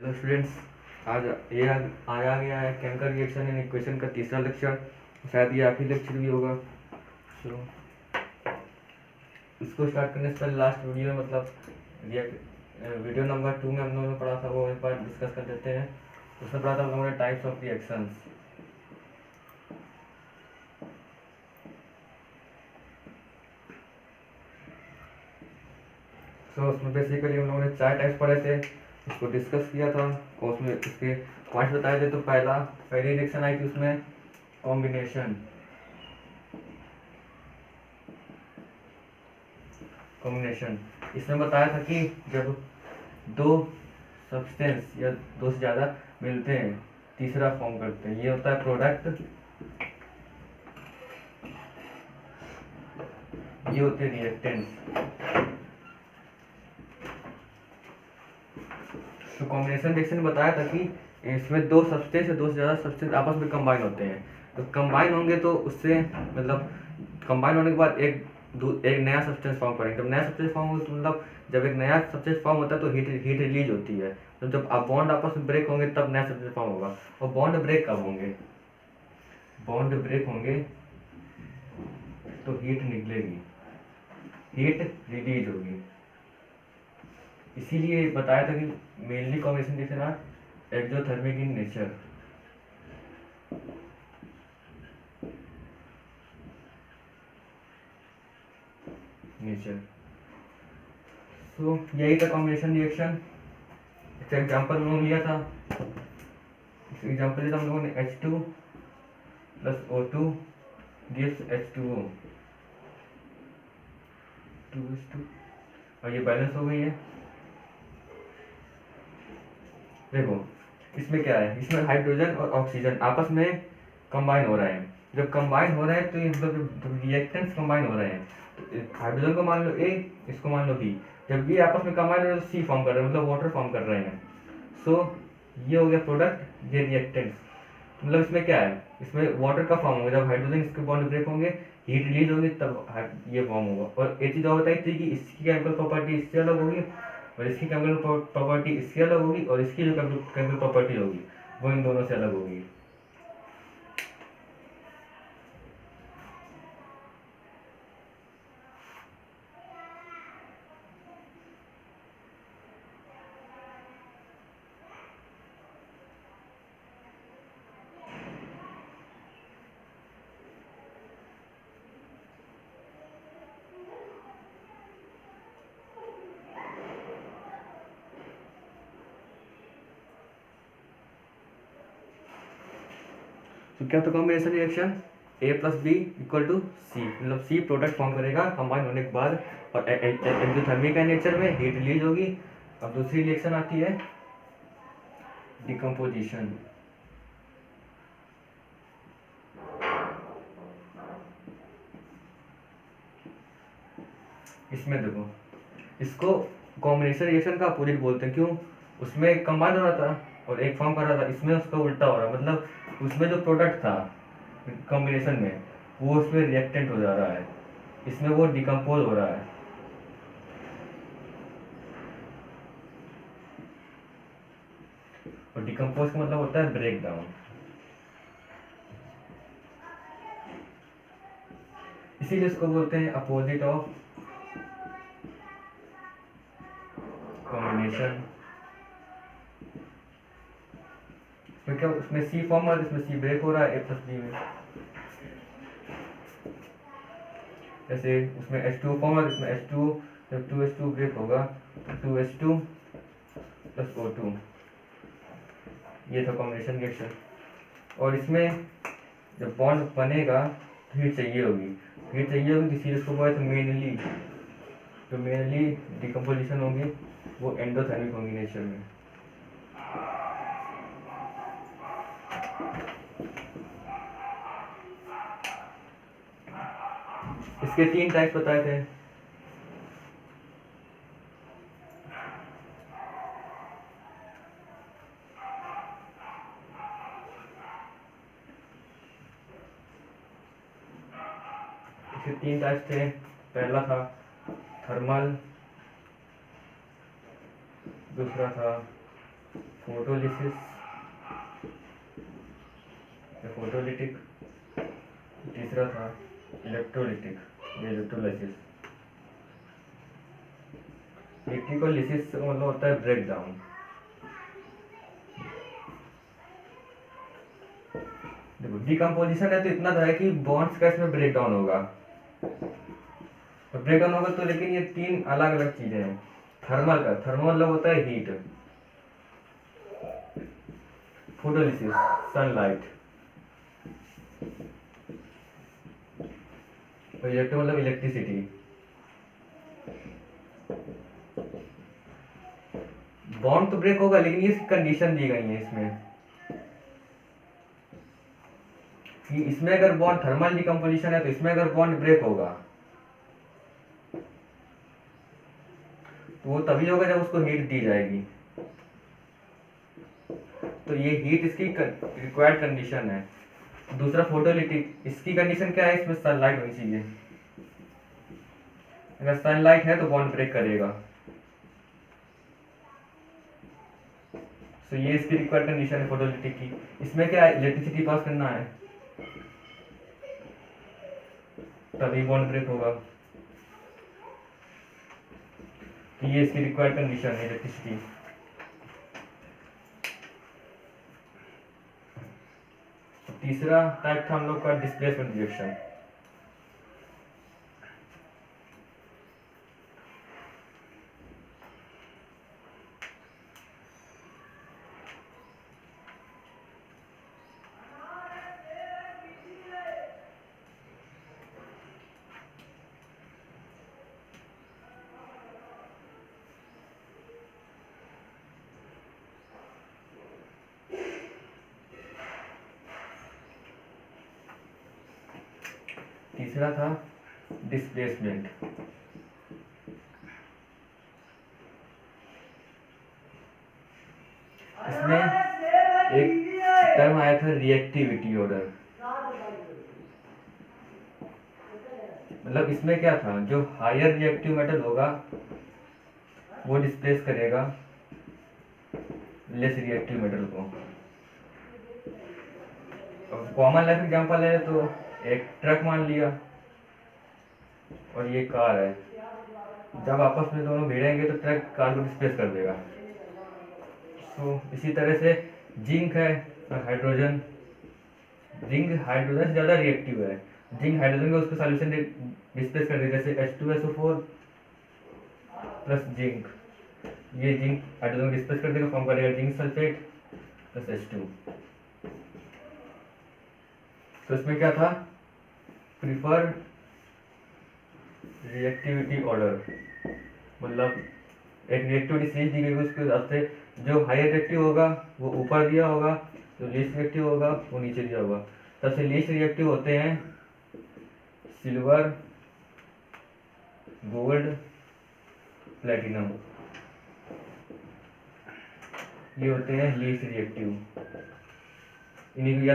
Hello students, आज ये आज आ गया है केमिकल रिएक्शन इन इक्वेशन का तीसरा लेक्चर। शायद ये आखिरी लेक्चर भी होगा। तो इसको स्टार्ट करने से पहले लास्ट वीडियो में वीडियो नंबर 2 में हम लोगों ने पढ़ा था, वो एक बार डिस्कस कर देते हैं। उसमें पढ़ा था हम लोगों ने टाइप्स ऑफ रिएक्शंस। उसमें बेसिकली हम लोगों ने 4 टाइप्स पढ़े थे, उसको डिस्कस किया था और उसमें उसके पॉइंट्स बताए थे। तो पहली रिएक्शन आई थी उसमें कॉम्बिनेशन। इसमें बताया था कि जब दो सब्सटेंस या दो से ज़्यादा मिलते हैं, तीसरा फॉर्म करते हैं, ये होता है प्रोडक्ट। ये होते हैं रिएक्टेंट्स। तो कॉम्बिनेशन रिएक्शन में बताया था कि इसमें दो सब्सटेंस या दो से ज़्यादा सब्सटेंस आपस में कंबाइन होते हैं। तो कंबाइन होंगे तो उससे मतलब कंबाइन होने के बाद एक नया सब्सटेंस फॉर्म करेंगे। जब नया सब्सटेंस फॉर्म होगा तो मतलब जब एक नया सब्सटेंस फॉर्म होता है तो हीट रिलीज होती है। तो जब आप बॉन्ड आपस में ब्रेक होंगे तब नया सब्सटेंस फॉर्म होगा। और बॉन्ड ब्रेक कब होंगे? बॉन्ड ब्रेक होंगे तो हीट निकलेगी, हीट रिलीज होगी। इसीलिए बताया था कि mainly combination reaction are exothermic in nature. तो यही था कॉम्बिनेशन रिएक्शन। इसका एग्जाम्पल हम लोगों ने लिया था। एग्जाम्पल लिया था हम लोगों ने H2 plus O2 gives H2O 2:2 और ये बैलेंस हो गई है। देखो इसमें क्या है, इसमें हाइड्रोजन और ऑक्सीजन आपस में कंबाइन हो रहे हैं। जब कंबाइन हो रहे हैं तो ये मतलब रिएक्टेंट्स कंबाइन हो रहे हैं। तो हाइड्रोजन को मान लो A, इसको मान लो B। जब ये आपस में कंबाइन हो रहे हैं तो C फॉर्म कर रहे हैं, मतलब वाटर फॉर्म कर रहे हैं। सो ये हो गया प्रोडक्ट, ये रिएक्टेंट्स। मतलब इसमें क्या है, इसमें वाटर का फॉर्म होगा। जब हाइड्रोजन इसके बॉन्ड ब्रेक होंगे, हीट रिलीज होगी, तब ये फॉर्म होगा। और एक चीज़ और बताई थी कि इसकी केमिकल प्रॉपर्टी इससे अलग होगी और इसकी केमिकल प्रॉपर्टी इससे अलग होगी और इसकी जो केमिकल प्रॉपर्टी होगी वो इन दोनों से अलग होगी। तो क्या तो combination reaction A plus B equal to C, मतलब सी प्रोडक्ट फॉर्म करेगा कंबाइन होने के बाद। और एक्सोथर्मिक का नेचर में हीट रिलीज होगी। अब दूसरी रिएक्शन आती है डिकम्पोजिशन। इसमें देखो, इसको कॉम्बिनेशन रिएक्शन का अपोजिट बोलते हैं। क्यों? उसमें कंबाइन हो रहा था और एक फॉर्म कर रहा था, इसमें उसका उल्टा हो रहा है। मतलब उसमें जो प्रोडक्ट था कॉम्बिनेशन में वो उसमें रिएक्टेंट हो जा रहा है, इसमें वो डिकम्पोज हो रहा है। और डिकम्पोज का मतलब होता है ब्रेक डाउन। इसीलिए इसको बोलते हैं अपोजिट ऑफ कॉम्बिनेशन। तो क्या उसमें सी फॉर्म है, इसमें सी ब्रेक हो रहा है A प्लस बी में। जैसे उसमें H2 फॉर्म है, इसमें H2 जब 2H2 ब्रेक होगा तो 2H2 प्लस O2। ये था कॉम्बिनेशन रिएक्शन। और इसमें जब बॉन्ड बनेगा तो हीट चाहिए होगी, इसीलिए इसको बोला मेनली डिकम्पोजिशन होंगे वो एंडोथर्मिक होंगी नेचर में। इसके 3 टाइप्स बताए थे। इसके 3 टाइप्स थे। पहला था थर्मल, दूसरा था फोटोलिसिस, फोटोलिटिक, तीसरा था इलेक्ट्रोलिटिक, इलेक्ट्रोलाइसिस। लिटिक और लिसिस का मतलब होता है ब्रेक डाउन। देखो डिकम्पोजिशन है तो इतना तो है कि बॉन्ड्स का इसमें ब्रेक डाउन होगा, तो ब्रेक डाउन होगा तो, लेकिन ये तीन अलग अलग चीजें हैं। थर्मल का, थर्मल मतलब होता है हीट, फोटोलिसिस सनलाइट, और इलेक्ट्रो मतलब इलेक्ट्रिसिटी। बॉन्ड तो ब्रेक होगा, लेकिन ये कंडीशन दी गई है इसमें कि इसमें अगर बॉन्ड थर्मल डिकम्पोजिशन है तो इसमें अगर बॉन्ड ब्रेक होगा तो वो तभी होगा जब उसको हीट दी जाएगी। तो ये हीट इसकी रिक्वायर्ड कंडीशन है। दूसरा फोटोलिटिक, इसकी कंडीशन क्या है, इसमें सनलाइट होनी चाहिए। अगर सनलाइट है तो बॉन्ड ब्रेक करेगा। तो ये इसकी रिक्वायर्ड कंडीशन है फोटोलिटिक की। इसमें क्या है, इलेक्ट्रिसिटी पास करना है तभी बॉन्ड ब्रेक होगा। तो ये इसकी रिक्वायर्ड कंडीशन है इलेक्ट्रिसिटी। तीसरा टाइप था हम लोग का डिस्प्लेसमेंट रिएक्शन। तीसरा था डिस्प्लेसमेंट। इसमें एक टर्म आया था रिएक्टिविटी ऑर्डर। मतलब इसमें क्या था, जो हायर रिएक्टिव मेटल होगा वो डिस्प्लेस करेगा लेस रिएक्टिव मेटल को। अब कॉमन लाइफ एग्जांपल है तो एक ट्रक मान लिया और ये कार है, जब आपस में दोनों भिड़ेंगे तो ट्रक कार को डिस्प्लेस कर देगा। तो इसी तरह से जिंक है और हाइड्रोजन, जिंक हाइड्रोजन से ज़्यादा रिएक्टिव है, जिंक हाइड्रोजन को उसका सॉल्यूशन डिस्प्लेस कर देगा, जैसे H2SO4 प्लस जिंक, ये जिंक हाइड्रोजन को डिस्प्लेस कर देगा, फॉर्म करेगा जिंक सल्फेट प्लस H2। तो इसमें क्या था, प्रिफर रिएक्टिविटी ऑर्डर, मतलब एक रिएक्टिविटी सीरीज दी गई, उसके हिसाब से जो हाई रिएक्टिव होगा वो ऊपर दिया होगा, जो लीस्ट रिएक्टिव होगा वो नीचे दिया होगा। सबसे लीस्ट रिएक्टिव होते हैं सिल्वर, गोल्ड, प्लेटिनम, ये होते हैं लीस्ट रिएक्टिव। इन्हीं को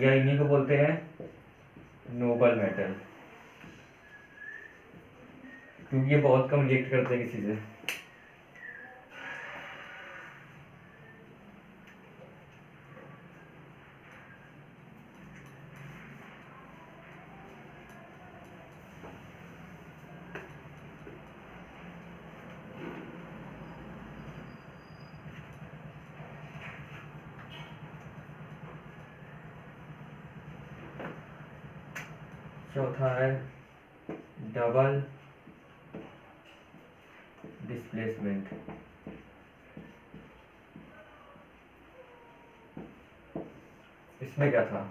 या इन्हीं को बोलते हैं नोबल मेटल, क्योंकि ये बहुत कम रिएक्ट करते हैं किसी से। चौथा है डबल डिस्प्लेसमेंट। इसमें क्या था,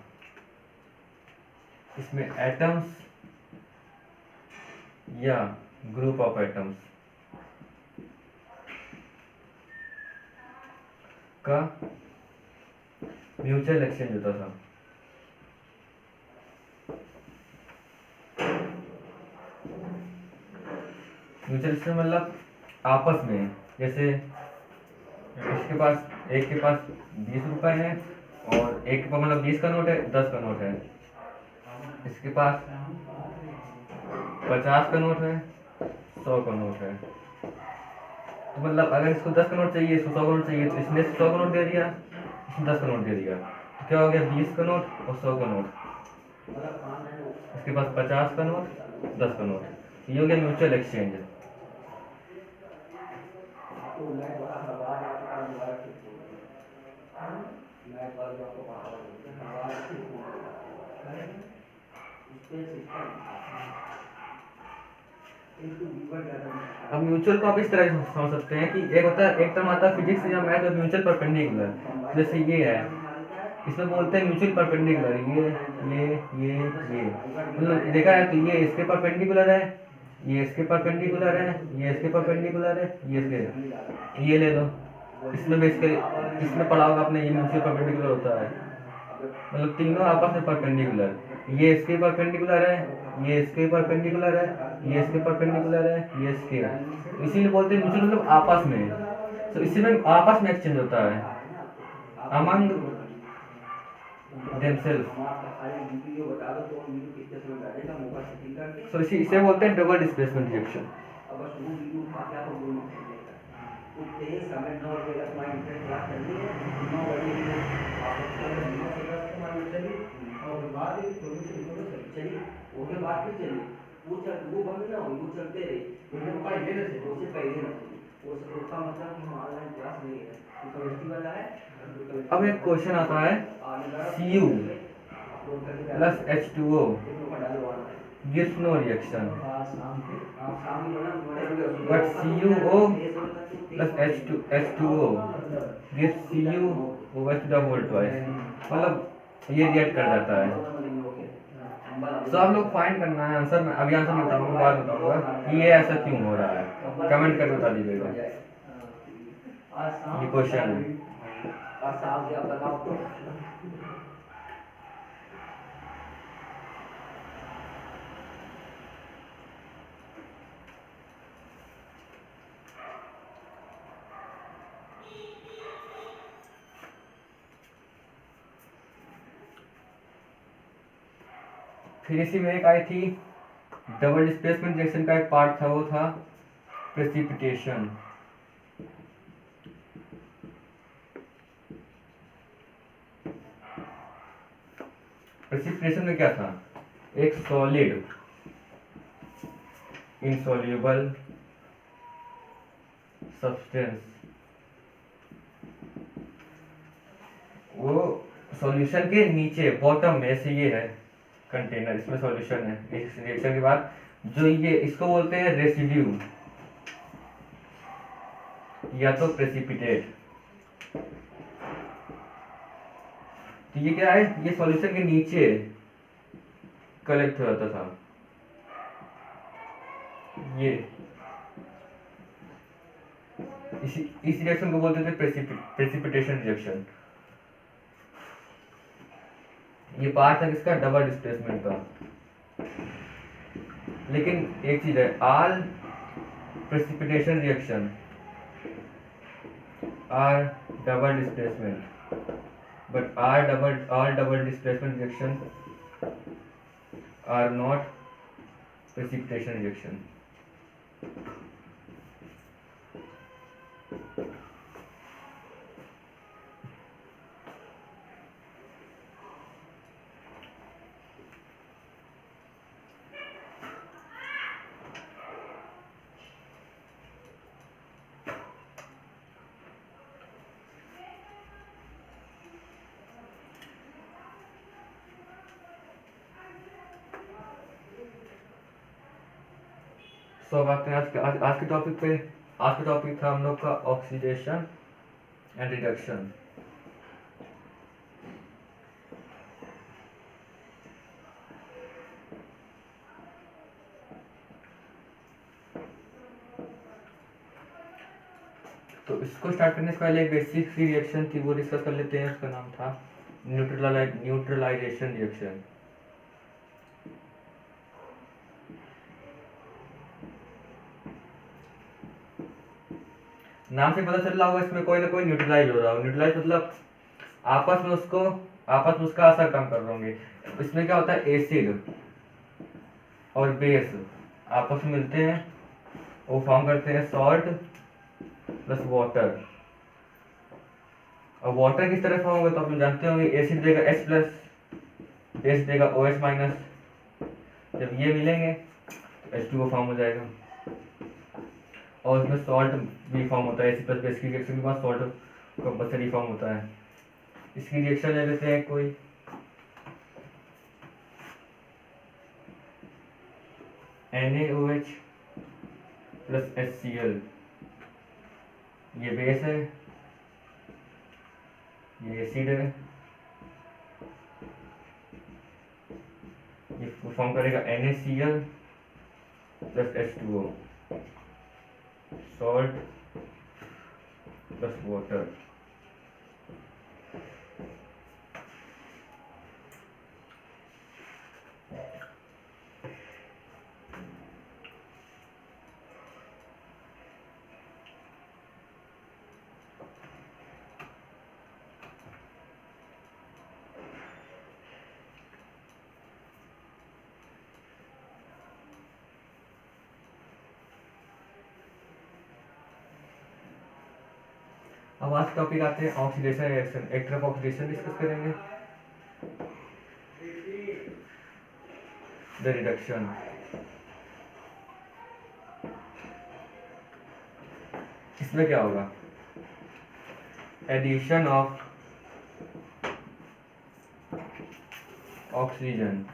इसमें एटम्स या ग्रुप ऑफ एटम्स का म्यूचुअल एक्सचेंज होता था। म्यूचुअल एक्सचेंज मतलब आपस में, जैसे इसके पास, एक के पास 20 रुपए है और एक के पास मतलब 20 का नोट है, 10 का नोट है, इसके पास 50 का नोट है, 100 का नोट है। तो मतलब अगर इसको 10 का नोट चाहिए, इसको 100 का नोट चाहिए, तो इसने 100 का नोट दे दिया, इसने 10 का नोट दे दिया, तो क्या हो गया 20 का नोट और 100 का नोट, इसके पास 50 का नोट 10 का नोट, ये हो गया म्यूचुअल एक्सचेंज। अब म्यूचुअल को आप इस तरह से समझ सकते हैं कि एक होता है, एक टर्म आता है फिजिक्स या मैथ और म्यूचुअल परपेंडिकुलर, जैसे ये है, इसमें बोलते हैं म्यूचुअल परपेंडिकुलर, ये मतलब देखा है तो ये इसके परपेंडिकुलर है, ये इसके परपेंडिकुलर है, ये इसके परपेंडिकुलर है, ये इसके, ये ले लो, इसमें बेसिकली इसमें पढ़ा होगा आपने, ये म्यूचुअल परपेंडिकुलर होता है, मतलब तीनों आपस में परपेंडिकुलर, ये इसके परपेंडिकुलर है, ये इसके परपेंडिकुलर है, ये इसके परपेंडिकुलर है, ये इसके, तो इसीलिए बोलते हैं म्यूचुअल मतलब आपस में, तो इसी में आपस में एक्सचेंज होता है अमंग देमसेल्फ, तो इसे बोलते हैं डबल डिस्प्लेसमेंट रिएक्शन। अब एक क्वेश्चन आता है, Cu plus H2O gives no reaction, but CuO plus H2O gives CuOH the whole twice, मतलब ये रिएक्ट कर जाता है। तो आप लोग फाइंड करना है आंसर, मैं अभी आंसर नहीं बताऊंगा, बाद बताऊंगा कि ये ऐसा क्यों हो रहा है, कमेंट करके बता दीजिएगा। ये क्वेश्चन है। फिर इसी में एक आई थी डबल डिस्प्लेसमेंट रिएक्शन का एक पार्ट था, वो था प्रेसिपिटेशन। प्रेसिपिटेशन में क्या था, एक सॉलिड इनसॉल्युबल सब्सटेंस, वो सॉल्यूशन के नीचे बॉटम में, ऐसे ये है कंटेनर, इसमें सॉल्यूशन है, इस रिएक्शन के बाद जो ये इसको बोलते हैं रेसिड्यू या तो प्रेसिपिटेट। तो ये क्या है, ये सॉल्यूशन के नीचे कलेक्ट हो जाता था, ये इस रिएक्शन को बोलते थे प्रेसिपिटेशन रिएक्शन। ये पार्ट है किसका, डबल डिस्प्लेसमेंट का। लेकिन एक चीज है, all precipitation reaction are double displacement, but all double displacement reaction are not precipitation reaction. So अब आते हैं आज के टॉपिक पे। आज का टॉपिक था हम लोग का ऑक्सीडेशन एंड रिडक्शन। तो इसको स्टार्ट करने से पहले एक बेसिक सी रिएक्शन थी, वो डिस्कस कर लेते हैं। उसका नाम था न्यूट्रलाइजेशन रिएक्शन। नाम से पता चल रहा होगा इसमें कोई ना कोई न्यूट्रलाइज हो रहा हो। न्यूट्रलाइज मतलब आपस में उसका असर कम कर रहे होंगे। इसमें क्या होता है, एसिड और बेस आपस में मिलते हैं, वो फॉर्म करते हैं सॉल्ट प्लस वाटर। अब वाटर किस तरह फॉर्म होगा तो आप लोग जानते होंगे, एसिड देगा H प्लस, बेस देगा OH माइनस, जब ये मिलेंगे तो H2O फॉर्म हो जाएगा। और इसमें सॉल्ट भी फॉर्म होता है, एसिड प्लस बेस की रिएक्शन के बाद सॉल्ट कंपल्सरी फॉर्म होता है। इसकी रिएक्शन ले लेते हैं कोई, NaOH प्लस HCl, ये बेस है, ये एसिड है, ये फॉर्म करेगा NaCl plus H2O, salt plus water. अब आज टॉपिक आते हैं ऑक्सीडेशन रिएक्शन। एक तरफ ऑक्सीडेशन डिस्कस करेंगे, द रिडक्शन। इसमें क्या होगा, एडिशन ऑफ ऑक्सीजन,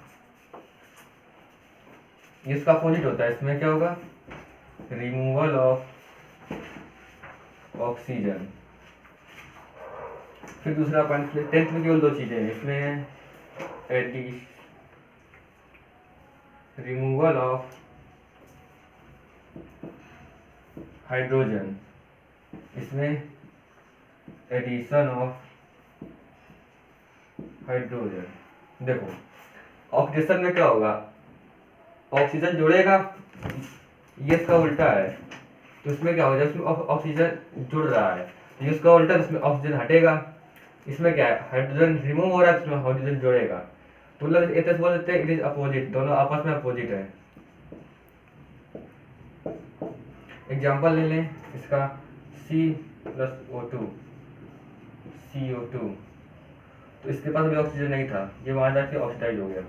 इसका अपोजिट होता है। इसमें क्या होगा, रिमूवल ऑफ ऑक्सीजन। फिर दूसरा पॉइंट, टेंथ में केवल दो चीजें हैं इसमें, रिमूवल ऑफ हाइड्रोजन, इसमें एडिशन ऑफ हाइड्रोजन। देखो ऑक्सीडेशन में क्या होगा, ऑक्सीजन जुड़ेगा, ये इसका उल्टा है, तो इसमें क्या होगा, इसमें ऑक्सीजन जुड़ रहा है तो इसका उल्टा, इसमें ऑक्सीजन हटेगा। इसमें क्या है, हाइड्रोजन रिमूव हो रहा है, इसमें हाइड्रोजन जुड़ेगा, तो मतलब एक तरह से बोल सकते हैं इट इज अपोजिट, दोनों आपस में अपोजिट है। एग्जाम्पल ले लें इसका, C+O2, CO2, तो इसके पास भी ऑक्सीजन नहीं था, ये वहां जाके ऑक्सीडाइज हो गया।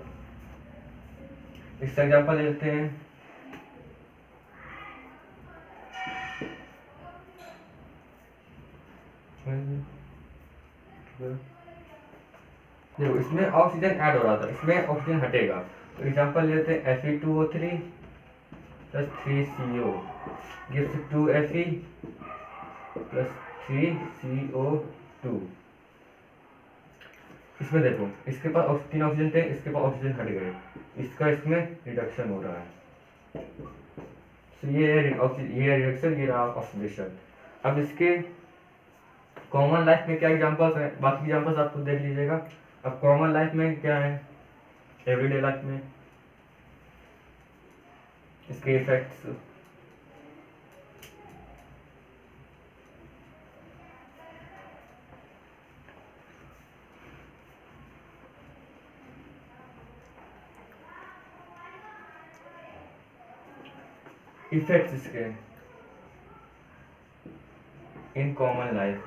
इसका एग्जाम्पल ले लेते हैं, देखो इसमें ऑक्सीजन ऐड हो रहा था, इसमें ऑक्सीजन हटेगा, तो एग्जांपल लेते हैं Fe2O3 plus 3CO gives 2Fe plus 3CO2। इसमें देखो इसके पास 3 ऑक्सीजन थे, इसके पास ऑक्सीजन हट गए, इसका इसमें रिडक्शन हो रहा है। तो ये रिडक्शन, ये रहा ऑक्सीडेशन। अब इसके कॉमन लाइफ में क्या एग्जांपल्स हैं, बाकी एग्जांपल्स आप खुद देख लीजिएगा। अब कॉमन लाइफ में क्या है, एवरीडे लाइफ में इसके इफेक्ट्स, इसके इन कॉमन लाइफ।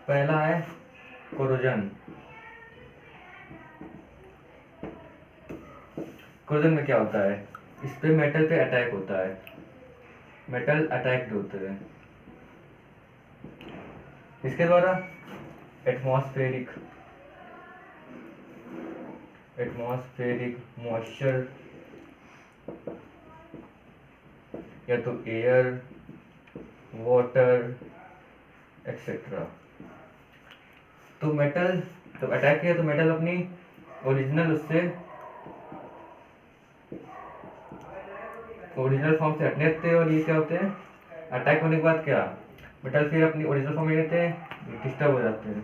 पहला है कोरोजन। कोरोजन में क्या होता है, इस पे मेटल पे अटैक होता है, मेटल अटैक्ड होते हैं, इसके द्वारा एटमॉस्फेरिक मॉइस्चर या तो एयर, वाटर एक्सेट्रा। तो मेटल तो अटैक किया तो मेटल अपनी ओरिजिनल फॉर्म से हटने लगते हैं, और ये क्या होते हैं, अटैक होने के बाद क्या, मेटल फिर अपनी ओरिजिनल फॉर्म में रहते हैं, डिस्टर्ब हो जाते हैं।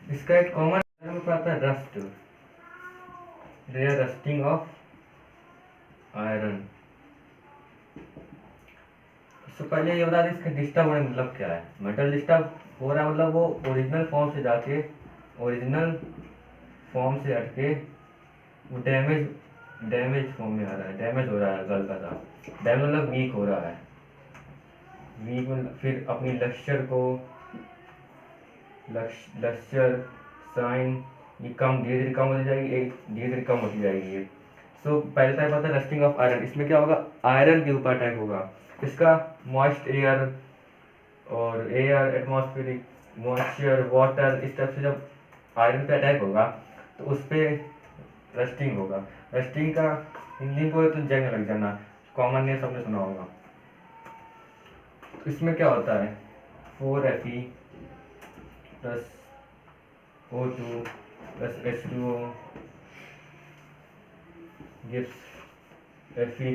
इसका एक कॉमन आता है रस्ट, रस्टिंग ऑफ आयरन। तो पहले ये बता दें इसका डिस्टर्ब होने मतलब क्या है, मेटल डिस्टर्ब हो रहा है मतलब वो ओरिजिनल फॉर्म से हटके वो डैमेज डैमेज फॉर्म में आ रहा है, डैमेज हो रहा है हल्का सा, डैमेज मतलब वीक हो रहा है, वीक मतलब फिर अपनी लक्ष्यर साइन ये कम धीरे धीरे कम होती जाएगी, एक धीरे धीरे कम होती जाएगी ये। सो पहले टाइप आता है रस्टिंग ऑफ आयरन, इसमें क्या होगा, आयरन के ऊपर अटैक होगा, इसका मॉइस्ट एयर और एयर एटमॉस्फेरिक मॉइस्चर वाटर इस तरह से जब आयरन पे अटैक होगा तो उस पर रस्टिंग होगा। रस्टिंग का हिंदी को तो जंग लग जाना, कॉमन नेम सबने सुना होगा। तो इसमें क्या होता है 4Fe plus O2 plus H2O gives Fe2O3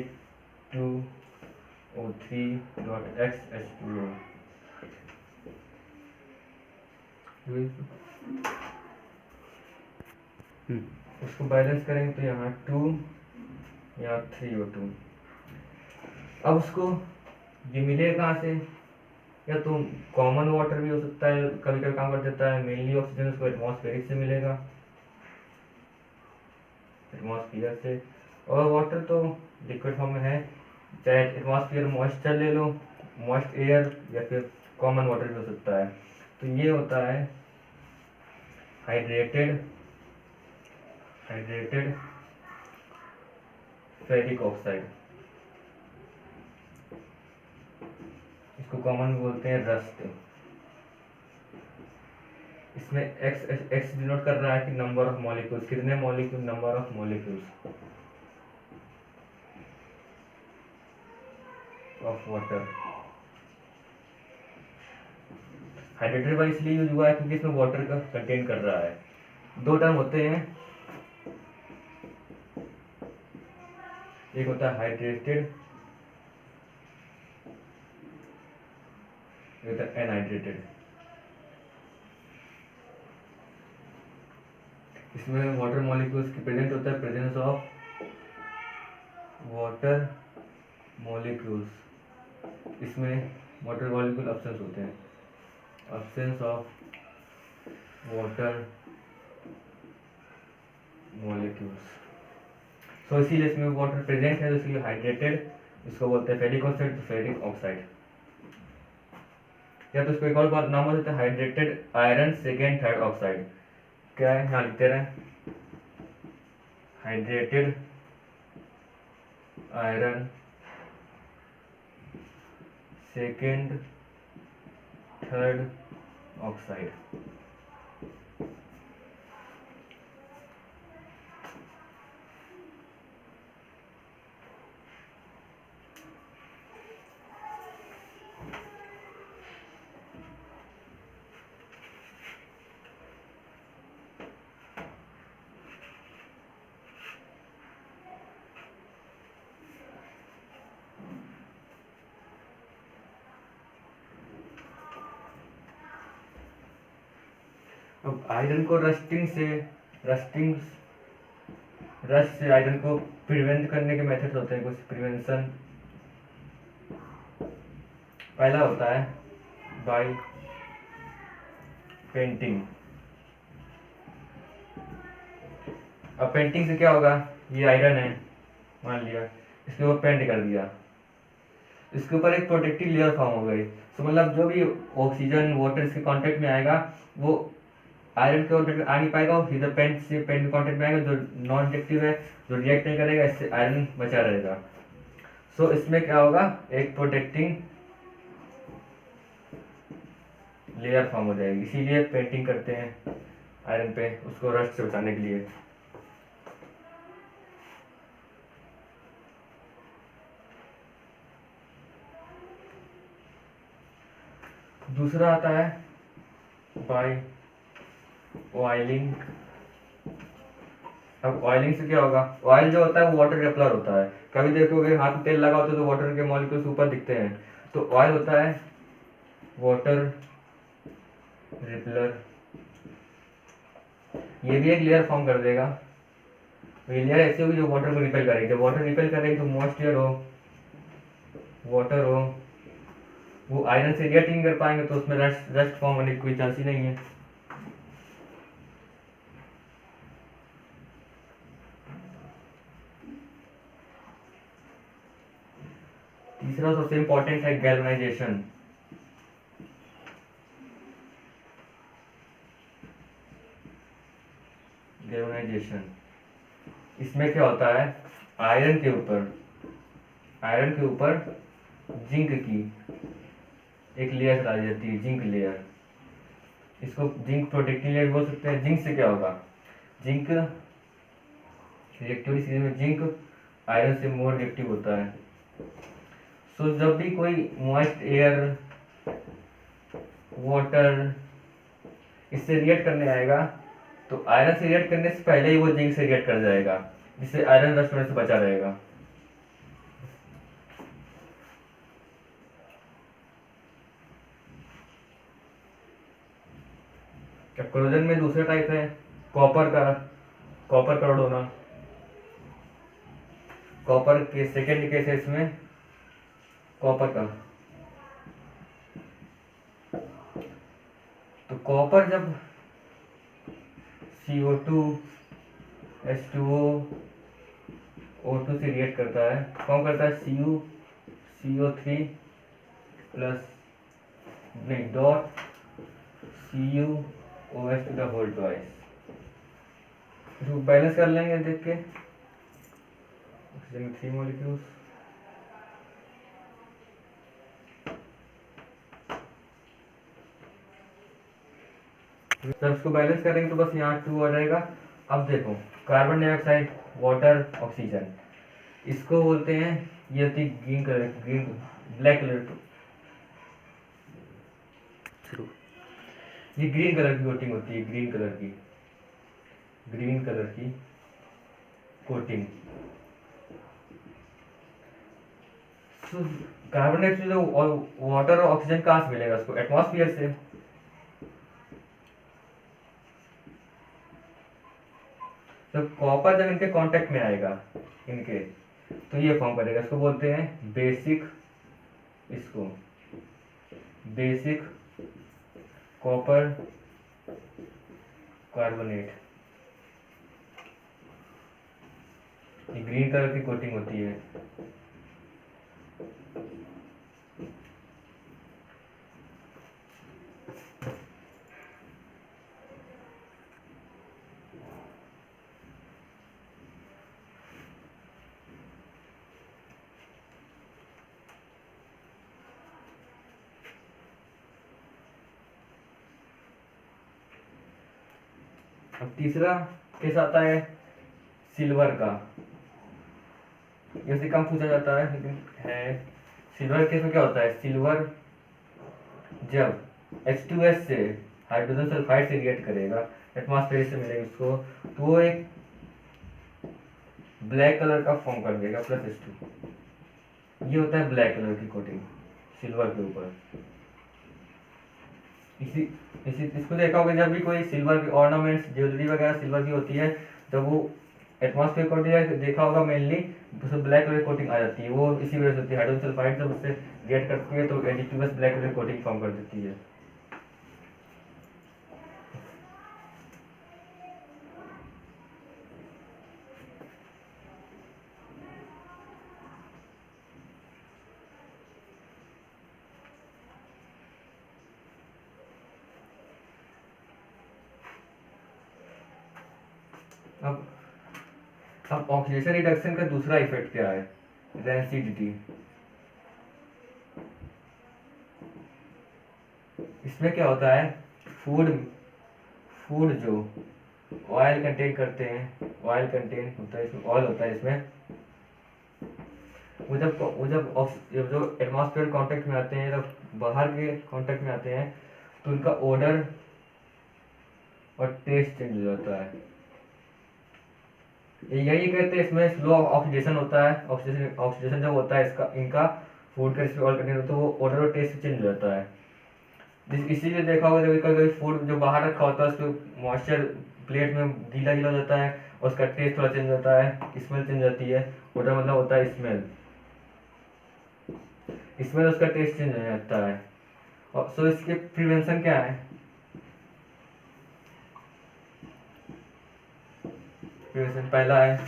dot XH2O। उसको बैलेंस करेंगे तो यहाँ 2 यहाँ 3O2। अब उसको ये मिलेगा कहाँ से, या तो कॉमन वाटर भी हो सकता है, कभी कभी काम कर देता है, मेनली ऑक्सीजन उसको एटमॉस्फेरिक से मिलेगा, एटमॉस्फेयर से, और वाटर तो लिक्विड फॉर्म में है, चाहे एटमॉस्फेयर मॉइस्चर ले लो, मॉइस्ट एयर, या फिर कॉमन वाटर भी हो सकता है। तो ये होता है हाइड्रेटेड फेरिक ऑक्साइड, इसको कॉमन में बोलते हैं रस्ट। इसमें एक्स डिनोट कर रहा है कि नंबर ऑफ मॉलिक्यूल्स, कितने molecule, number of molecules of water. Hydrated वाला इसलिए यूज हुआ है क्योंकि इसमें वाटर का कंटेन कर रहा है। दो टर्म होते हैं, एक होता है हाइड्रेटेड, एक होता है एनहाइड्रेटेड। इसमें वाटर मॉलिक्यूल्स की प्रेजेंट होता है, प्रेजेंस ऑफ वाटर मॉलिक्यूल्स, इसमें वाटर मॉलिक्यूल अब्सेंस होते हैं, अब्सेंस ऑफ वाटर मॉलिक्यूल्स। सो इसीलिए इसमें वाटर प्रेजेंट है, तो इसलिए हाइड्रेटेड, इसको बोलते हैं फेरिक ऑक्साइड, तो फेरिक ऑक्साइड। या तो इसको एक और नाम होता है hydrated iron second third oxide. क्या है, यहाँ लिखते रहे, hydrated iron second third oxide. अब आयरन को रस्ट से आयरन को प्रिवेंट करने के मेथड होते हैं कुछ, प्रिवेंशन। पहला होता है बाय पेंटिंग। अब पेंटिंग से क्या होगा, ये आयरन है मान लिया, इसके ऊपर पेंट कर दिया, इसके ऊपर एक प्रोटेक्टिव लेयर फॉर्म हो गई। तो मतलब जो भी ऑक्सीजन वाटर इसके कांटेक्ट में आएगा वो आयरन के कांटेक्ट में आ नहीं पाएगा, और सीधा पेंट के कांटेक्ट में आएगा, जो नॉन रिएक्टिव है, जो रिएक्ट नहीं करेगा, इससे आयरन बचा रहेगा। सो इसमें क्या होगा, एक प्रोटेक्टिंग लेयर फॉर्म हो जाएगी, इसीलिए पेंटिंग करते हैं आयरन पे, उसको रस्ट से बचाने के लिए। दूसरा आता है बाय ऑयलिंग। अब ऑयलिंग से क्या होगा, ऑयल जो होता है वो वाटर रिपेलर होता है, कभी देखोगे हाथ में तेल लगा होता है तो वाटर के मॉलिक्यूल्स ऊपर दिखते हैं, तो ऑयल होता है वाटर रिपेलर। ये भी एक लेयर फॉर्म कर देगा, ये लेयर ऐसी होगी जो वाटर को रिपेल करेगी, जब वाटर रिपेल करेगी तो मॉइस्चर हो, वाटर हो, वो आयरन से रिएक्ट नहीं कर पाएंगे, तो उसमें रस्ट फॉर्म होने की कोई चांस ही नहीं है। तीसरा सबसे इंपॉर्टेंट है गैल्वेनाइजेशन। गैल्वेनाइजेशन इसमें क्या होता है, आयरन के ऊपर जिंक की एक लेयर डाली जाती है, जिंक लेयर। इसको जिंक प्रोटेक्टिव लेयर बोल सकते हैं। जिंक से क्या होगा, जिंक रिएक्टिविटी सीरीज में जिंक आयरन से मोर रिएक्टिव होता है। सो जब भी कोई मॉइस्ट एयर, वाटर इससे रिएक्ट करने आएगा तो आयरन से रिएक्ट करने से पहले ही वो जिंक से रिएक्ट कर जाएगा, जिससे आयरन रस्ट होने से बचा रहेगा। कोरोजन में दूसरा टाइप है कॉपर का रोड होना। कॉपर के सेकेंड केस है इसमें कॉपर का। तो कॉपर जब CO2 H2O O2 से रिएक्ट करता है, कौन करता है, CO3 प्लस नहीं dot CuOH to the whole twice. इसको बैलेंस कर लेंगे देख के, ऑक्सीजन में 3 मॉलिक्यूल्स, जब इसको बैलेंस करेंगे तो बस यहाँ 2 आ जाएगा। अब देखो कार्बन डाइऑक्साइड, वाटर, ऑक्सीजन, इसको बोलते हैं, ये होती है ब्लैक कलर, ये ग्रीन कलर की कोटिंग होती है, ग्रीन कलर की कोटिंग। कार्बन डाइऑक्साइड और वाटर और ऑक्सीजन कहाँ से मिलेगा उसको, एटमॉस्फेयर से। तो कॉपर जब इनके कांटेक्ट में आएगा इनके, तो ये फॉर्म करेगा, इसको बोलते हैं बेसिक कॉपर कार्बोनेट। ये ग्रीन कलर की कोटिंग होती है। अब तीसरा केस आता है सिल्वर का, जैसे कम पूछा जाता है लेकिन है। सिल्वर केस में क्या होता है, सिल्वर जब H2S से हाइड्रोजन सल्फाइड से रिएक्ट करेगा, एटमॉस्फेयर से मिलेगा उसको, तो वो एक ब्लैक कलर का फॉर्म कर देगा +H2। ये होता है ब्लैक कलर की कोटिंग सिल्वर के ऊपर। इसी इसी इसको देखा होगा, जब भी कोई सिल्वर की ऑर्नामेंट्स, ज्वेलरी वगैरह सिल्वर की होती है, जब वो एटमॉस्फेयर कोटिंग देखा होगा मेनली, उसमें ब्लैक कलर कोटिंग आ जाती है। वो इसी वजह से होती है, हाइड्रोजन सल्फाइड जब उससे रिएक्ट करती है तो H2S black colour coating form कर देती है। अब ऑक्सीडेशन रिडक्शन का दूसरा इफेक्ट क्या है, रेंसिडिटी। इसमें क्या होता है, फूड जो ऑयल कंटेन करते हैं, ऑयल कंटेन होता है इसमें, ऑयल होता है इसमें, वो जब जो एटमॉस्फेयर कांटेक्ट में आते हैं, जब बाहर के कांटेक्ट में आते हैं, तो उनका ओडर और टेस्ट चेंज हो जाता है। यही कहते हैं इसमें स्लो ऑक्सीडेशन होता है। ऑक्सीडेशन जब होता है इसका, इनका फूड का इसमें ऑयल कंटेन होता है, वो ओडर और टेस्ट चेंज हो जाता है। इसीलिए देखा होगा जब कभी फूड जो बाहर रखा होता है उसको मॉइस्चर प्लेट में गीला गीला हो जाता है और उसका टेस्ट थोड़ा चेंज होता है, स्मेल चेंज होती है। ओडर मतलब होता है स्मेल उसका टेस्ट चेंज हो जाता है। और सो इसके प्रिवेंशन क्या है, प्रिवेंशन पहला है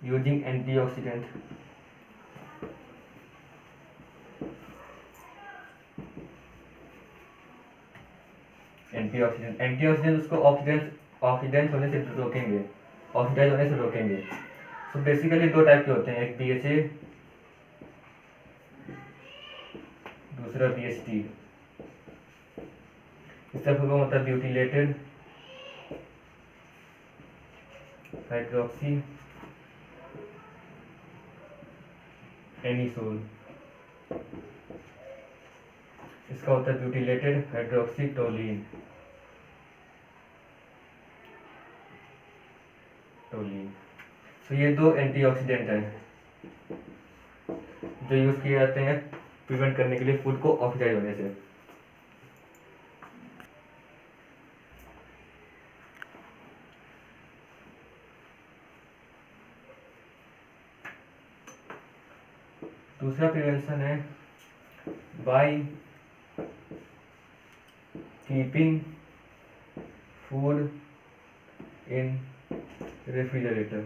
यूजिंग एंटीऑक्सीडेंट। एंटीऑक्सीडेंट उसको ऑक्सीडेंस होने से रोकेंगे, ऑक्सीडाइज होने से रोकेंगे। सो बेसिकली दो टाइप के होते हैं, एक BHA, दूसरा BHT। इसका फुल फॉर्म होता है ब्यूटिलेटेड हाइड्रोक्सी एनिसोल। इसका होता है ब्यूटिलेटेड हाइड्रोक्सी टोलिन। तो ये दो एंटीऑक्सीडेंट हैं जो यूज किए जाते हैं प्रिवेंट करने के लिए फूड को ऑक्सीडाइज होने से। दूसरा प्रिवेंशन है by keeping food in refrigerator.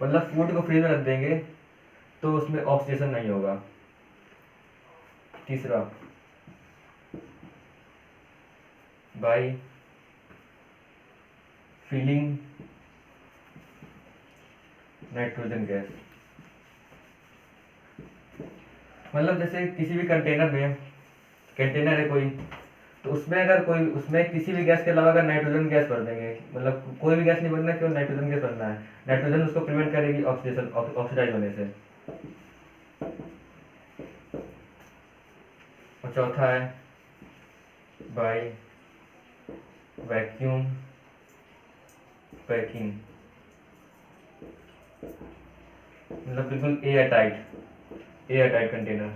मतलब फूड को फ्रीज में रख देंगे तो उसमें ऑक्सीडेशन नहीं होगा। तीसरा बाय फिलिंग नाइट्रोजन गैस। मतलब जैसे किसी भी कंटेनर है कोई, तो उसमें अगर कोई उसमें किसी भी गैस के अलावा अगर नाइट्रोजन गैस भर देंगे, मतलब कोई भी गैस नहीं भरना, केवल नाइट्रोजन गैस भरना है, नाइट्रोजन उसको प्रिवेंट करेगी ऑक्सीडाइज होने से। और चौथा है बाय वैक्यूम पैकिंग। मतलब बिल्कुल एयर टाइट कंटेनर।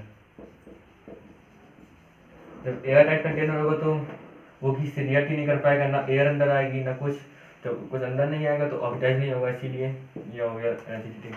जब एयर टाइट कंटेनर होगा तो वो किसी से रिएक्ट ही नहीं कर पाएगा, ना एयर अंदर आएगी ना कुछ, तो कुछ अंदर नहीं आएगा तो ऑक्सीडाइज नहीं होगा, इसीलिए ये हो गया एसिडिटी।